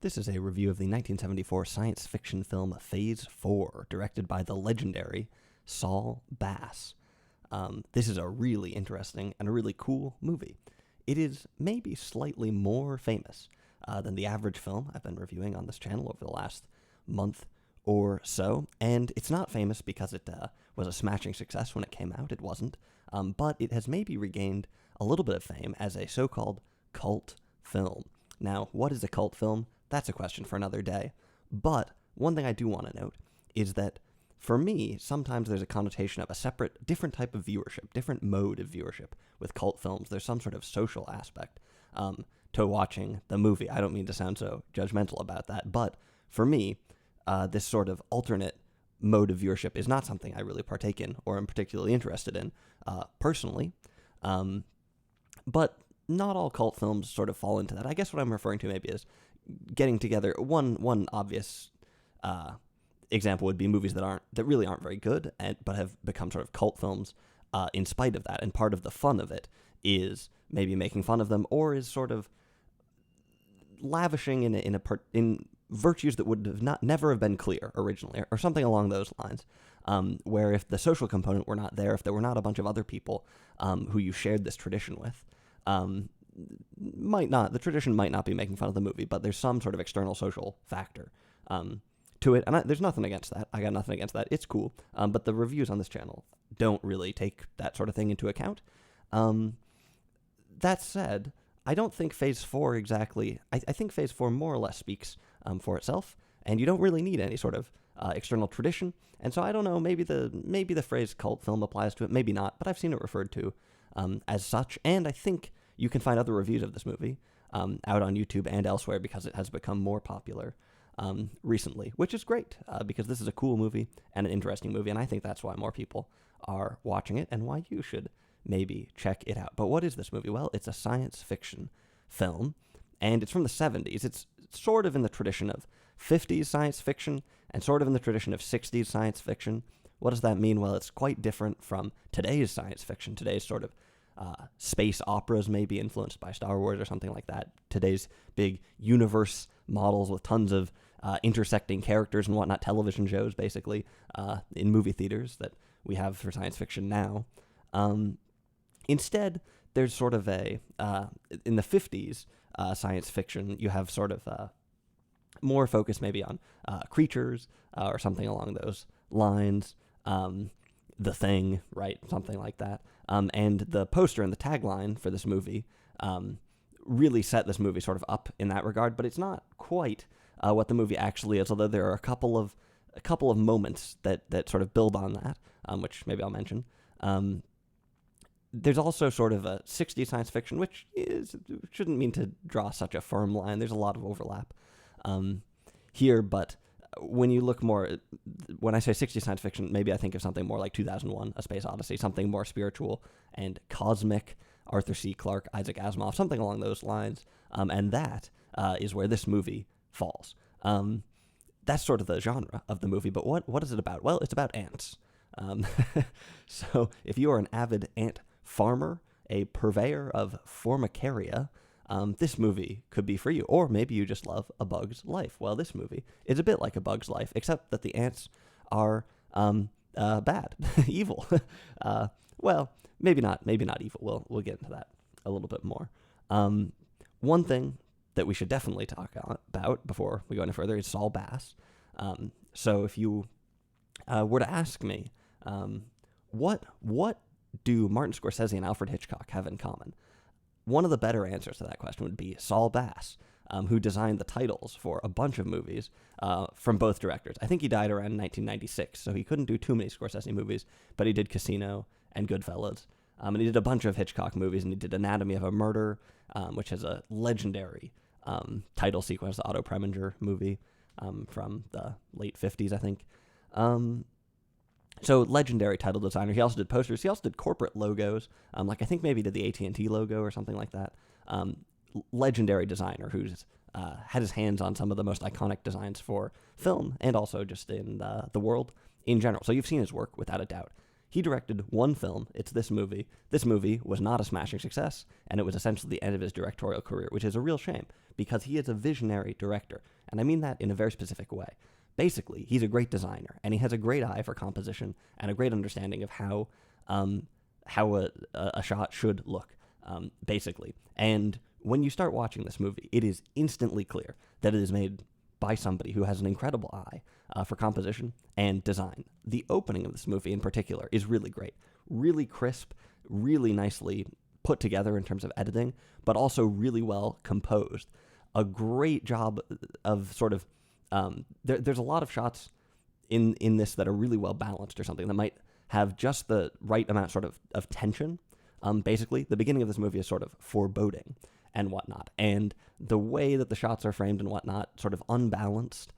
This is a review of the 1974 science fiction film Phase 4, directed by the legendary Saul Bass. This is a really interesting and a really cool movie. It is maybe slightly more famous than the average film I've been reviewing on this channel over the last month or so, and it's not famous because it was a smashing success when it came out. It wasn't, but it has maybe regained a little bit of fame as a so-called cult film. Now, what is a cult film? That's a question for another day. But one thing I do want to note is that for me, sometimes there's a connotation of a separate, different type of viewership, different mode of viewership with cult films. There's some sort of social aspect to watching the movie. I don't mean to sound so judgmental about that, but for me, this sort of alternate mode of viewership is not something I really partake in or am particularly interested in personally. But not all cult films sort of fall into that. I guess what I'm referring to maybe is getting together. One obvious example would be movies that really aren't very good, but have become sort of cult films in spite of that. And part of the fun of it is maybe making fun of them, or is sort of lavishing in virtues that would have never have been clear originally, or something along those lines. Where if the social component were not there, if there were not a bunch of other people who you shared this tradition with, the tradition might not be making fun of the movie, but there's some sort of external social factor to it, and there's nothing against that. I got nothing against that. It's cool, but the reviews on this channel don't really take that sort of thing into account. That said, I don't think Phase 4 exactly... I think Phase 4 more or less speaks for itself, and you don't really need any sort of external tradition, and so I don't know, maybe the phrase cult film applies to it, maybe not, but I've seen it referred to as such, and I think you can find other reviews of this movie out on YouTube and elsewhere because it has become more popular recently, which is great because this is a cool movie and an interesting movie, and I think that's why more people are watching it and why you should maybe check it out. But what is this movie? Well, it's a science fiction film, and it's from the 70s. It's sort of in the tradition of 50s science fiction and sort of in the tradition of 60s science fiction. What does that mean? Well, it's quite different from today's science fiction. Today's sort of space operas may be influenced by Star Wars or something like that. Today's big universe models with tons of intersecting characters and whatnot, television shows basically in movie theaters that we have for science fiction now. Instead, there's sort of in the 50s science fiction, you have sort of more focus maybe on creatures or something along those lines. The Thing, right? Something like that. And the poster and the tagline for this movie really set this movie sort of up in that regard, but it's not quite what the movie actually is, although there are a couple of moments that sort of build on that, which maybe I'll mention. There's also sort of a 60s science fiction, which shouldn't mean to draw such a firm line. There's a lot of overlap here, but when you look more, when I say 60s science fiction, maybe I think of something more like 2001, A Space Odyssey, something more spiritual and cosmic, Arthur C. Clarke, Isaac Asimov, something along those lines, and that is where this movie falls. That's sort of the genre of the movie, but what is it about? Well, it's about ants. So if you are an avid ant farmer, a purveyor of formicaria, this movie could be for you. Or maybe you just love A Bug's Life. Well, this movie is a bit like A Bug's Life, except that the ants are bad, evil. Well, maybe not evil. We'll get into that a little bit more. One thing that we should definitely talk about before we go any further is Saul Bass. So if you were to ask me, what do Martin Scorsese and Alfred Hitchcock have in common? One of the better answers to that question would be Saul Bass, who designed the titles for a bunch of movies from both directors. I think he died around 1996, so he couldn't do too many Scorsese movies, but he did Casino and Goodfellas. And he did a bunch of Hitchcock movies, and he did Anatomy of a Murder, which has a legendary title sequence, the Otto Preminger movie from the late 50s, I think. So legendary title designer. He also did posters. He also did corporate logos. Like I think maybe did the AT&T logo or something like that. Legendary designer who's had his hands on some of the most iconic designs for film and also just in the world in general. So you've seen his work without a doubt. He directed one film. It's this movie. This movie was not a smashing success, and it was essentially the end of his directorial career, which is a real shame because he is a visionary director, and I mean that in a very specific way. Basically, he's a great designer, and he has a great eye for composition and a great understanding of how a shot should look, basically. And when you start watching this movie, it is instantly clear that it is made by somebody who has an incredible eye for composition and design. The opening of this movie in particular is really great, really crisp, really nicely put together in terms of editing, but also really well composed. A great job of sort of, there's a lot of shots in this that are really well balanced or something that might have just the right amount sort of tension. Basically, the beginning of this movie is sort of foreboding and whatnot, and the way that the shots are framed and whatnot, sort of unbalanced,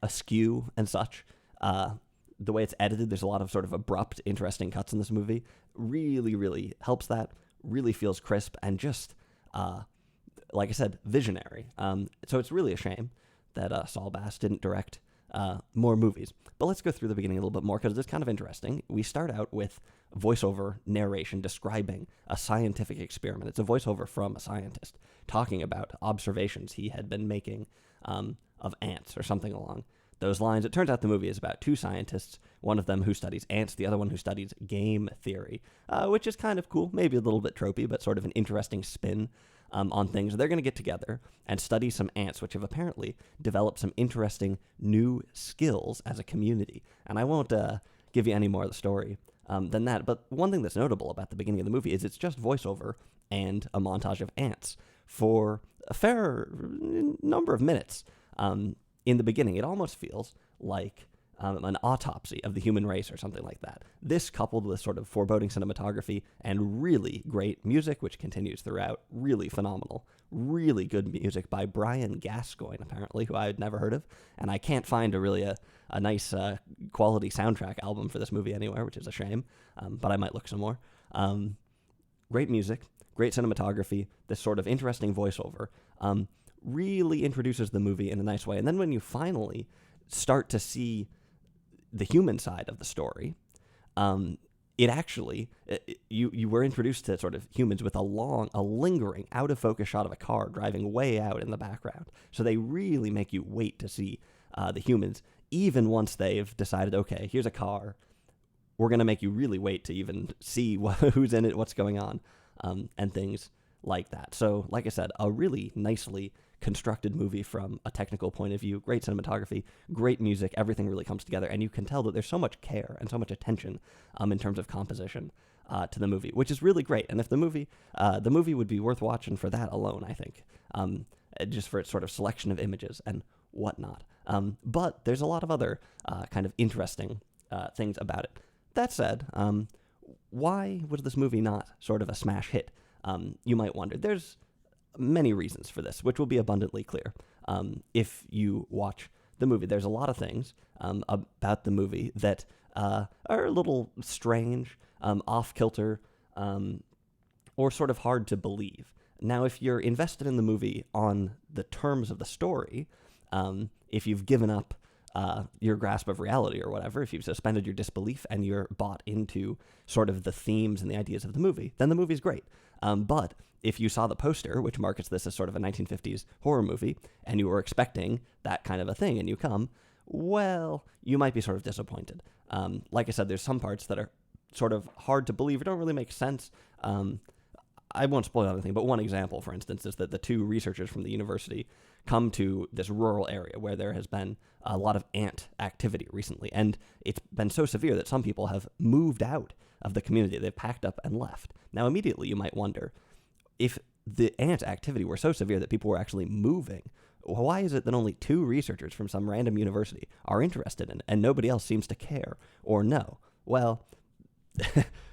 askew and such. The way it's edited, there's a lot of sort of abrupt, interesting cuts in this movie. Really, really helps that. Really feels crisp and just, like I said, visionary. So it's really a shame that Saul Bass didn't direct more movies. But let's go through the beginning a little bit more because it's kind of interesting. We start out with voiceover narration describing a scientific experiment. It's a voiceover from a scientist talking about observations he had been making of ants or something along those lines. It turns out the movie is about two scientists, one of them who studies ants, the other one who studies game theory, which is kind of cool, maybe a little bit tropey, but sort of an interesting spin on things. They're going to get together and study some ants, which have apparently developed some interesting new skills as a community. And I won't give you any more of the story than that. But one thing that's notable about the beginning of the movie is it's just voiceover and a montage of ants for a fair number of minutes. In the beginning, it almost feels like an autopsy of the human race or something like that. This coupled with sort of foreboding cinematography and really great music, which continues throughout, really phenomenal. Really good music by Brian Gascoigne, apparently, who I had never heard of. And I can't find a nice quality soundtrack album for this movie anywhere, which is a shame, but I might look some more. Great music, great cinematography, this sort of interesting voiceover. Really introduces the movie in a nice way. And then when you finally start to see the human side of the story, it actually, you were introduced to sort of humans with a lingering out-of-focus shot of a car driving way out in the background. So they really make you wait to see the humans, even once they've decided, okay, here's a car. We're going to make you really wait to even see who's in it, what's going on, and things like that. So, like I said, a really nicely constructed movie from a technical point of view, great cinematography, great music, everything really comes together, and you can tell that there's so much care and so much attention in terms of composition to the movie, which is really great. And if the movie would be worth watching for that alone, I think, just for its sort of selection of images and whatnot. But there's a lot of other kind of interesting things about it. That said, why was this movie not sort of a smash hit? You might wonder. There's many reasons for this, which will be abundantly clear if you watch the movie. There's a lot of things about the movie that are a little strange, off-kilter, or sort of hard to believe. Now, if you're invested in the movie on the terms of the story, if you've given up your grasp of reality or whatever, if you've suspended your disbelief and you're bought into sort of the themes and the ideas of the movie, then the movie's great. But if you saw the poster, which markets this as sort of a 1950s horror movie, and you were expecting that kind of a thing, and you come, well, you might be sort of disappointed. Like I said, there's some parts that are sort of hard to believe or don't really make sense. I won't spoil anything, but one example, for instance, is that the two researchers from the university come to this rural area where there has been a lot of ant activity recently, and it's been so severe that some people have moved out of the community. They've packed up and left. Now, immediately you might wonder, if the ant activity were so severe that people were actually moving, why is it that only two researchers from some random university are interested in it and nobody else seems to care or know? Well,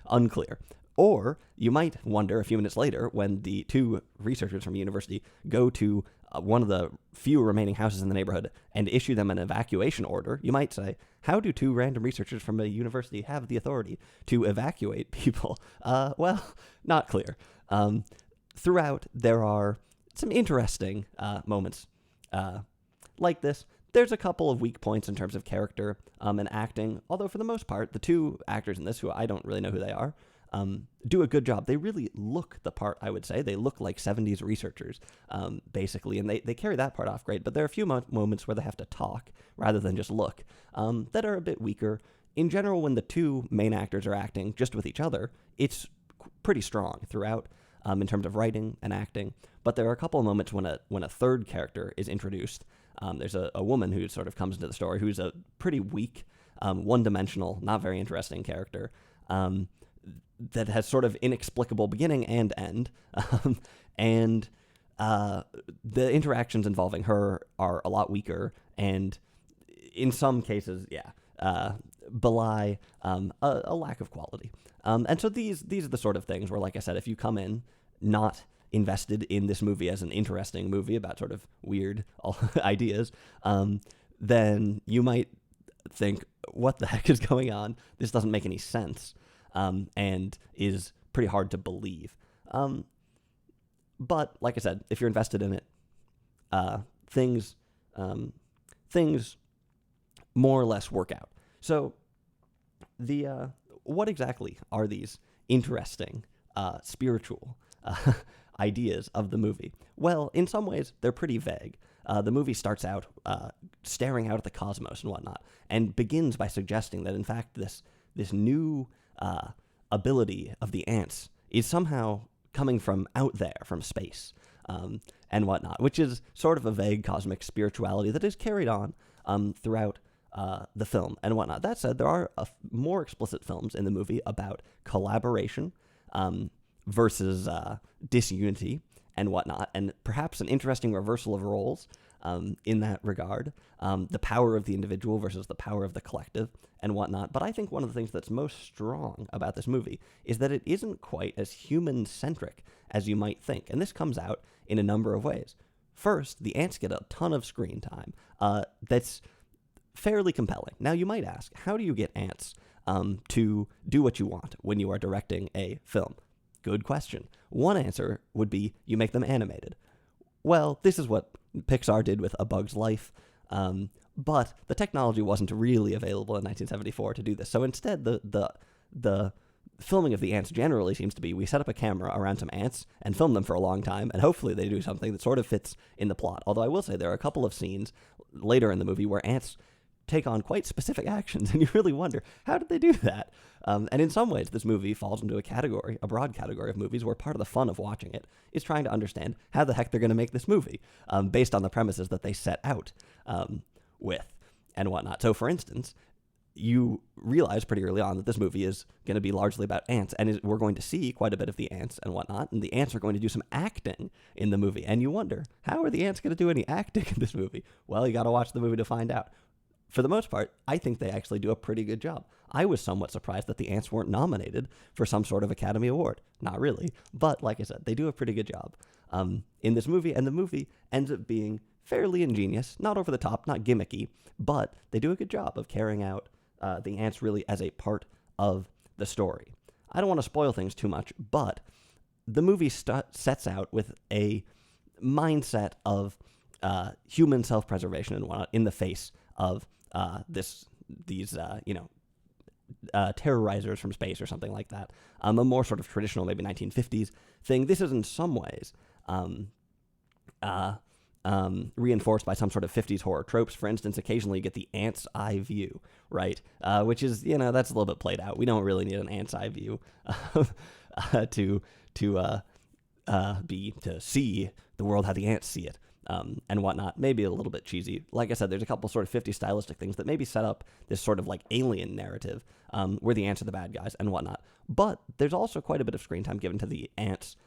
unclear. Or you might wonder a few minutes later when the two researchers from university go to one of the few remaining houses in the neighborhood and issue them an evacuation order, you might say, how do two random researchers from a university have the authority to evacuate people? Well, not clear. Throughout, there are some interesting moments like this. There's a couple of weak points in terms of character and acting, although for the most part, the two actors in this, who I don't really know who they are, do a good job. They really look the part, I would say. They look like 70s researchers, basically, and they carry that part off great. But there are a few moments where they have to talk rather than just look that are a bit weaker. In general, when the two main actors are acting just with each other, it's pretty strong throughout in terms of writing and acting. But there are a couple of moments when a third character is introduced. There's a woman who sort of comes into the story who's a pretty weak, one-dimensional, not very interesting character that has sort of inexplicable beginning and end. And the interactions involving her are a lot weaker and in some cases, belie a lack of quality. And so these are the sort of things where, like I said, if you come in not invested in this movie as an interesting movie about sort of weird ideas, then you might think, what the heck is going on? This doesn't make any sense, and is pretty hard to believe. But like I said, if you're invested in it, things more or less work out. So what exactly are these interesting spiritual ideas of the movie? Well, in some ways, they're pretty vague. The movie starts out staring out at the cosmos and whatnot, and begins by suggesting that, in fact, this new ability of the ants is somehow coming from out there, from space, and whatnot, which is sort of a vague cosmic spirituality that is carried on throughout the film and whatnot. That said, there are more explicit films in the movie about collaboration versus disunity and whatnot, and perhaps an interesting reversal of roles in that regard, the power of the individual versus the power of the collective and whatnot. But I think one of the things that's most strong about this movie is that it isn't quite as human-centric as you might think, and this comes out in a number of ways. First, the ants get a ton of screen time that's fairly compelling. Now, you might ask, how do you get ants to do what you want when you are directing a film? Good question. One answer would be you make them animated. Well, this is what Pixar did with A Bug's Life, but the technology wasn't really available in 1974 to do this. So instead, the filming of the ants generally seems to be, we set up a camera around some ants and film them for a long time, and hopefully they do something that sort of fits in the plot. Although I will say there are a couple of scenes later in the movie where ants take on quite specific actions, and you really wonder, how did they do that? And in some ways, this movie falls into a broad category of movies where part of the fun of watching it is trying to understand how the heck they're going to make this movie, based on the premises that they set out with and whatnot. So, for instance, you realize pretty early on that this movie is going to be largely about ants, and we're going to see quite a bit of the ants and whatnot, and the ants are going to do some acting in the movie, and you wonder, how are the ants going to do any acting in this movie? Well, you got to watch the movie to find out. For the most part, I think they actually do a pretty good job. I was somewhat surprised that the ants weren't nominated for some sort of Academy Award. Not really, but like I said, they do a pretty good job in this movie, and the movie ends up being fairly ingenious, not over the top, not gimmicky, but they do a good job of carrying out the ants really as a part of the story. I don't want to spoil things too much, but the movie sets out with a mindset of human self-preservation and whatnot in the face of these terrorizers from space or something like that. A more sort of traditional, maybe 1950s thing. This is in some ways reinforced by some sort of 50s horror tropes. For instance, occasionally you get the ant's eye view, right? Which is, that's a little bit played out. We don't really need an ant's eye view to see the world how the ants see it. And whatnot, maybe a little bit cheesy. Like I said, there's a couple sort of 50 stylistic things that maybe set up this sort of like alien narrative where the ants are the bad guys and whatnot. But there's also quite a bit of screen time given to the ants.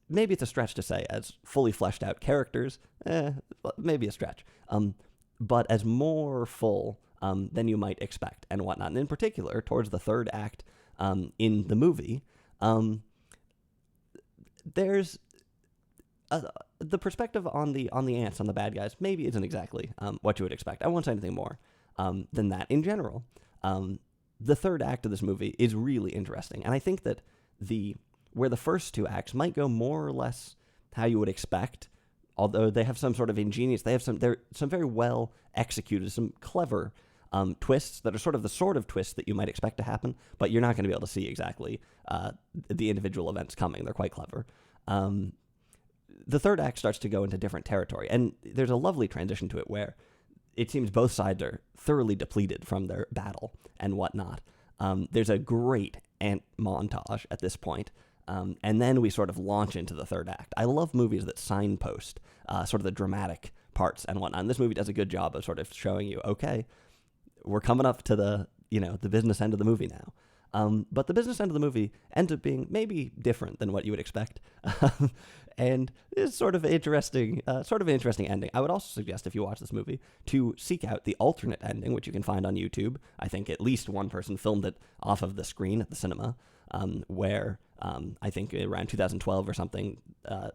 Maybe it's a stretch to say as fully fleshed out characters. Maybe a stretch. But as more full than you might expect and whatnot. And in particular, towards the third act in the movie, there's the perspective on the ants, on the bad guys, maybe isn't exactly what you would expect. I won't say anything more than that. In general, the third act of this movie is really interesting, and I think that where the first two acts might go more or less how you would expect although they have some sort of ingenious, they're some very well executed, some clever twists that are sort of twists that you might expect to happen, but you're not going to be able to see exactly the individual events coming. They're quite clever. The third act starts to go into different territory, and there's a lovely transition to it where it seems both sides are thoroughly depleted from their battle and whatnot. There's a great ant montage at this point, and then we sort of launch into the third act. I love movies that signpost sort of the dramatic parts and whatnot, and this movie does a good job of sort of showing you, okay, we're coming up to the business end of the movie now. But the business end of the movie ends up being maybe different than what you would expect, and is sort of an interesting ending. I would also suggest, if you watch this movie, to seek out the alternate ending, which you can find on YouTube. I think at least one person filmed it off of the screen at the cinema, where I think around 2012 or something,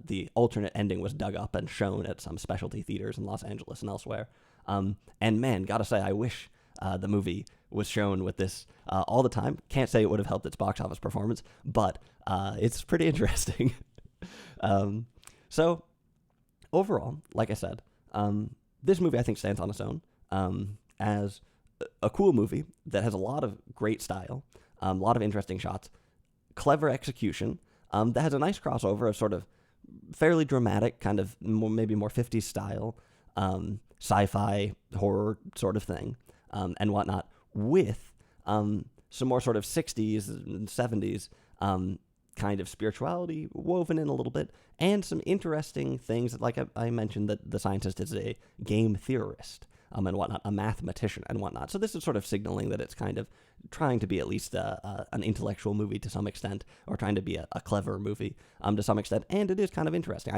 the alternate ending was dug up and shown at some specialty theaters in Los Angeles and elsewhere. And man, gotta say, I wish the movie was shown with this all the time. Can't say it would have helped its box office performance, but it's pretty interesting. So overall, like I said, this movie I think stands on its own as a cool movie that has a lot of great style, a lot of interesting shots, clever execution, that has a nice crossover of sort of fairly dramatic, kind of maybe more 50s style, sci-fi horror sort of thing, and whatnot, with some more sort of 60s and 70s kind of spirituality woven in a little bit, and some interesting things, like I mentioned, that the scientist is a game theorist and whatnot, a mathematician and whatnot. So this is sort of signaling that it's kind of trying to be at least an intellectual movie to some extent, or trying to be a clever movie to some extent, and it is kind of interesting.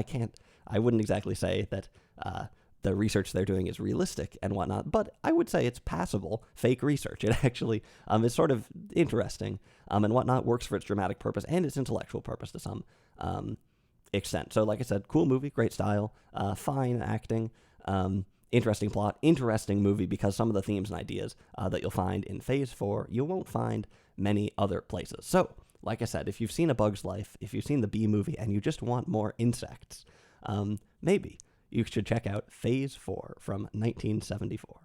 I wouldn't exactly say that the research they're doing is realistic and whatnot, but I would say it's passable fake research. It actually is sort of interesting and whatnot, works for its dramatic purpose and its intellectual purpose to some extent. So like I said, cool movie, great style, fine acting, interesting plot, interesting movie, because some of the themes and ideas that you'll find in Phase 4, you won't find many other places. So like I said, if you've seen A Bug's Life, if you've seen the Bee Movie, and you just want more insects, maybe you should check out Phase 4 from 1974.